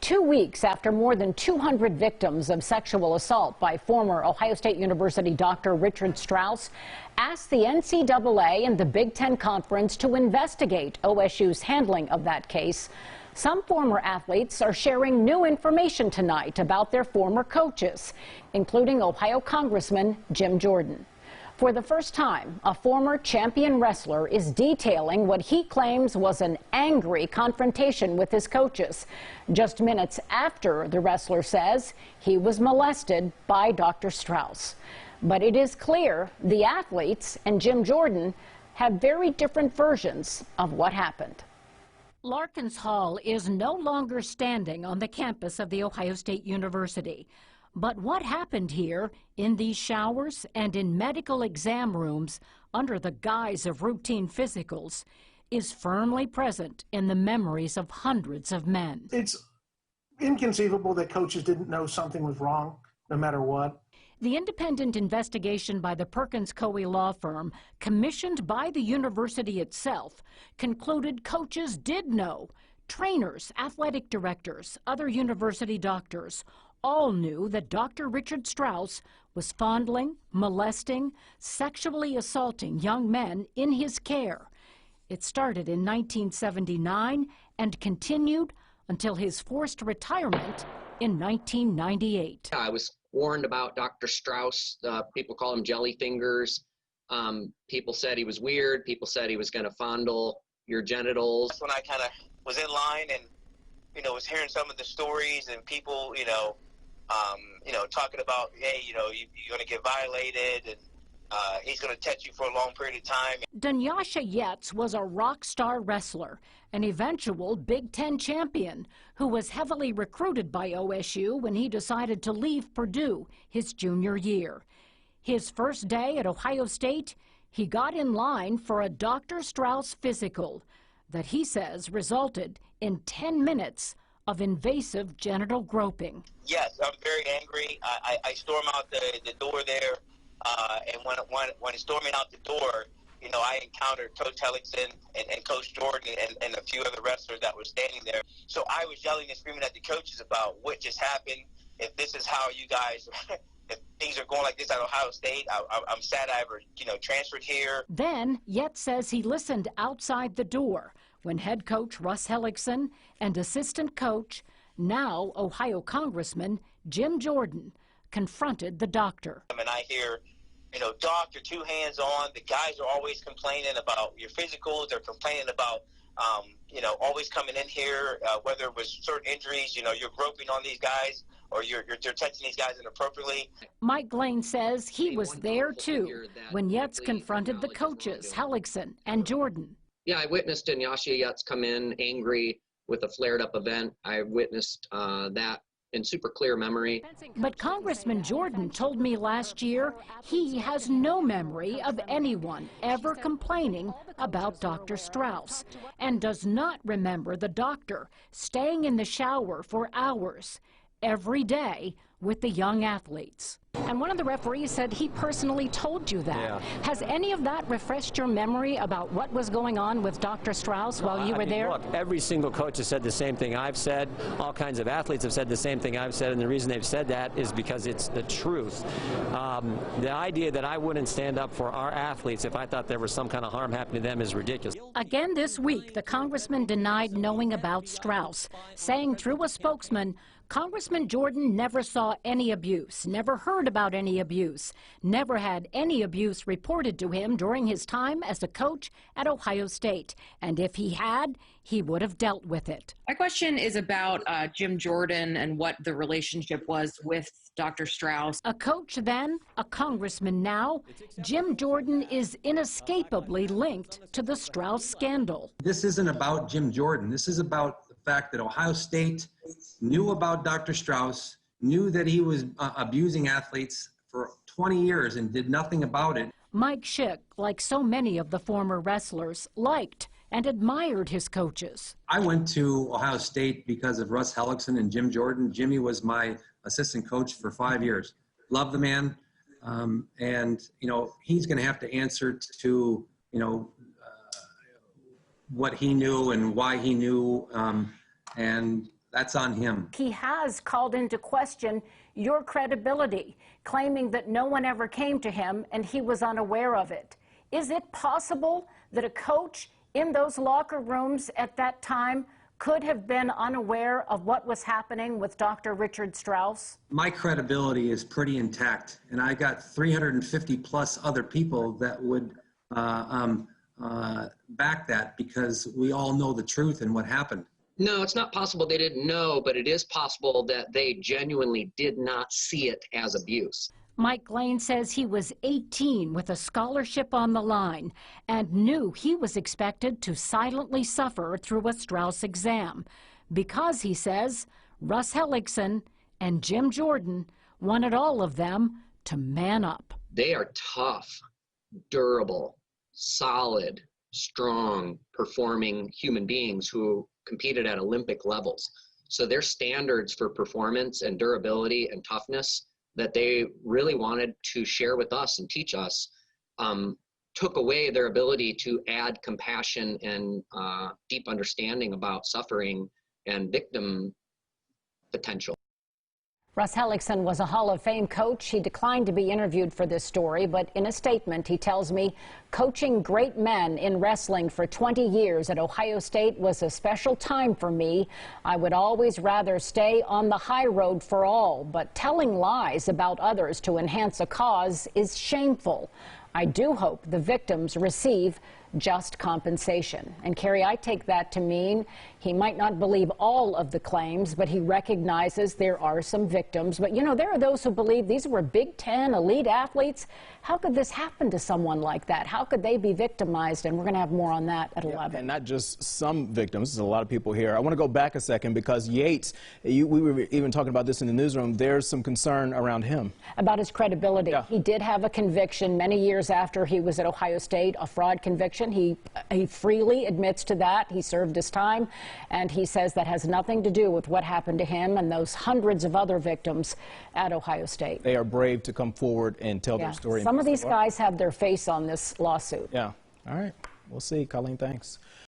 2 weeks after more than 200 victims of sexual assault by former Ohio State University Dr. Richard Strauss asked the NCAA and the Big Ten Conference to investigate OSU's handling of that case, some former athletes are sharing new information tonight about their former coaches, including Ohio Congressman Jim Jordan. For the first time, a former champion wrestler is detailing what he claims was an angry confrontation with his coaches, just minutes after the wrestler says he was molested by Dr. Strauss. But it is clear the athletes and Jim Jordan have very different versions of what happened. Larkins Hall is no longer standing on the campus of The Ohio State University. But what happened here in these showers and in medical exam rooms under the guise of routine physicals is firmly present in the memories of hundreds of men. It's inconceivable that coaches didn't know something was wrong, no matter what. The independent investigation by the Perkins Coie law firm, commissioned by the university itself, concluded coaches did know. Trainers, athletic directors, other university doctors all knew that Dr. Richard Strauss was fondling, molesting, sexually assaulting young men in his care. It started in 1979 and continued until his forced retirement in 1998. I was warned about Dr. Strauss. People call him jelly fingers. People said he was weird. People said he was going to fondle your genitals. That's when I kind of was in line and, was hearing some of the stories and people, talking about, hey, you're going to get violated and he's going to touch you for a long period of time. Dunyasha Yates was a rock star wrestler, an eventual Big Ten champion who was heavily recruited by OSU when he decided to leave Purdue his junior year. His first day at Ohio State, he got in line for a Dr. Strauss physical that he says resulted in 10 minutes of invasive genital groping. Yes, I'm very angry. I storm out the door there, and when storming out the door, I encountered Coach Hellickson and Coach Jordan and a few other wrestlers that were standing there. So I was yelling and screaming at the coaches about what just happened. If this is how you guys, if things are going like this at Ohio State, I'm sad I ever, transferred here. Then Yet says he listened outside the door when head coach Russ Hellickson and assistant coach, now Ohio Congressman Jim Jordan, confronted the doctor. And I hear, doctor, 2 hands on. The guys are always complaining about your physicals. They're complaining about, always coming in here, whether it was certain injuries, you're groping on these guys or you're touching these guys inappropriately. Mike Lane says he was there too when Yates confronted the coaches, Hellickson and Jordan. Yeah, I witnessed Dunyasha Yates come in angry with a flared-up event. I witnessed that in super clear memory. But Congressman Jordan told me last year he has no memory of anyone ever complaining about Dr. Strauss and does not remember the doctor staying in the shower for hours every day with the young athletes. And one of the referees said he personally told you that. Yeah. Has any of that refreshed your memory about what was going on with Dr. Strauss while you were there? Look, every single coach has said the same thing I've said. All kinds of athletes have said the same thing I've said, and the reason they've said that is because it's the truth. The idea that I wouldn't stand up for our athletes if I thought there was some kind of harm happening to them is ridiculous. Again this week, the congressman denied knowing about Strauss, saying through a spokesman, Congressman Jordan never saw any abuse, never heard about any abuse, never had any abuse reported to him during his time as a coach at Ohio State. And if he had, he would have dealt with it. My question is about Jim Jordan and what the relationship was with Dr. Strauss. A coach then, a congressman now, Jim Jordan is inescapably linked to the Strauss scandal. This isn't about Jim Jordan. This is about the fact that Ohio State knew about Dr. Strauss, knew that he was abusing athletes for 20 years and did nothing about it. Mike Schick, like so many of the former wrestlers, liked and admired his coaches. I went to Ohio State because of Russ Hellickson and Jim Jordan. Jimmy was my assistant coach for 5 years. Love the man. And, he's going to have to answer to, what he knew and why he knew. And That's on him. He has called into question your credibility, claiming that no one ever came to him and he was unaware of it. Is it possible that a coach in those locker rooms at that time could have been unaware of what was happening with Dr. Richard Strauss? My credibility is pretty intact, and I got 350 plus other people that would back that, because we all know the truth and what happened. No, it's not possible they didn't know, but it is possible that they genuinely did not see it as abuse. Mike Lane says he was 18 with a scholarship on the line and knew he was expected to silently suffer through a Strauss exam because, he says, Russ Hellickson and Jim Jordan wanted all of them to man up. They are tough, durable, solid, strong, performing human beings who competed at Olympic levels. So their standards for performance and durability and toughness that they really wanted to share with us and teach us took away their ability to add compassion and deep understanding about suffering and victim potential. Russ Hellickson was a Hall of Fame coach. He declined to be interviewed for this story, but in a statement, he tells me coaching great men in wrestling for 20 years at Ohio State was a special time for me. I would always rather stay on the high road for all, but telling lies about others to enhance a cause is shameful. I do hope the victims receive just compensation. And Carrie, I take that to mean he might not believe all of the claims, but he recognizes there are some victims. But, you know, there are those who believe these were Big Ten elite athletes. How could this happen to someone like that? How could they be victimized? And we're going to have more on that at 11. And not just some victims. There's a lot of people here. I want to go back a second because Yates, we were even talking about this in the newsroom. There's some concern around him. About his credibility. Yeah. He did have a conviction many years after he was at Ohio State, a fraud conviction. He freely admits to that. He served his time, and he says that has nothing to do with what happened to him and those hundreds of other victims at Ohio State. They are brave to come forward and tell their story. Some of these guys have their face on this lawsuit. Yeah. All right. We'll see. Colleen, thanks.